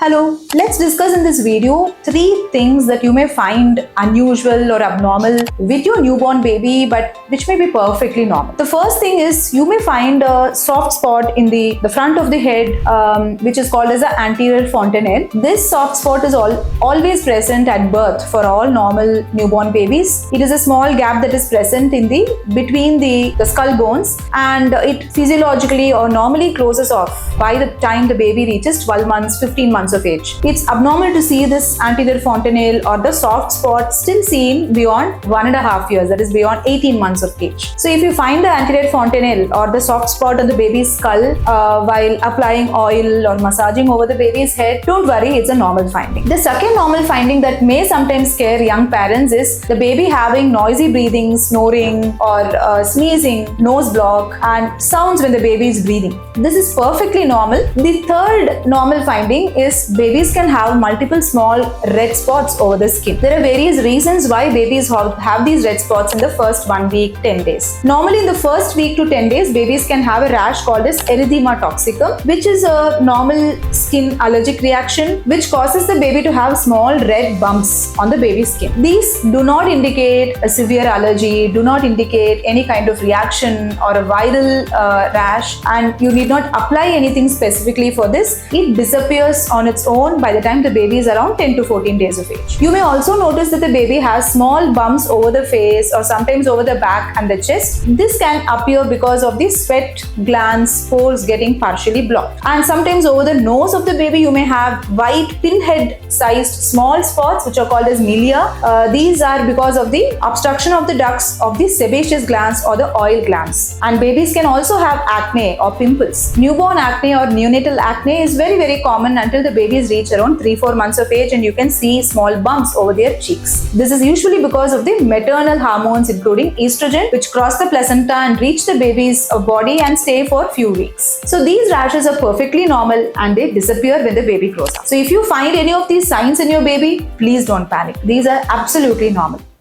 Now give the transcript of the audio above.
Hello, let's discuss in this video 3 things that you may find unusual or abnormal with your newborn baby but which may be perfectly normal. The first thing is you may find a soft spot in the front of the head which is called as the anterior fontanelle. This soft spot is always present at birth for all normal newborn babies. It is a small gap that is present in between the skull bones, and it physiologically or normally closes off by the time the baby reaches 12 months, 15 months of age. It's abnormal to see this anterior fontanelle or the soft spot still seen beyond 1.5 years, that is beyond 18 months of age. So if you find the anterior fontanelle or the soft spot on the baby's skull while applying oil or massaging over the baby's head, don't worry, it's a normal finding. The second normal finding that may sometimes scare young parents is the baby having noisy breathing, snoring or sneezing, nose block and sounds when the baby is breathing. This is perfectly normal. The third normal finding is babies can have multiple small red spots over the skin. There are various reasons why babies have these red spots in the first 1 week, 10 days. Normally in the first week to 10 days, babies can have a rash called as erythema toxicum, which is a normal skin allergic reaction which causes the baby to have small red bumps on the baby's skin. These do not indicate a severe allergy, do not indicate any kind of reaction or a viral rash, and you need not apply anything specifically for this. It disappears on its own by the time the baby is around 10 to 14 days of age. You may also notice that the baby has small bumps over the face or sometimes over the back and the chest. This can appear because of the sweat glands pores getting partially blocked. And sometimes over the nose of the baby you may have white pinhead sized small spots which are called as milia. These are because of the obstruction of the ducts of the sebaceous glands or the oil glands. And babies can also have acne or pimples. Newborn acne or neonatal acne is very common until the babies reach around 3-4 months of age, and you can see small bumps over their cheeks. This is usually because of the maternal hormones including estrogen which cross the placenta and reach the baby's body and stay for a few weeks. So these rashes are perfectly normal and they disappear when the baby grows up. So if you find any of these signs in your baby, please don't panic. These are absolutely normal.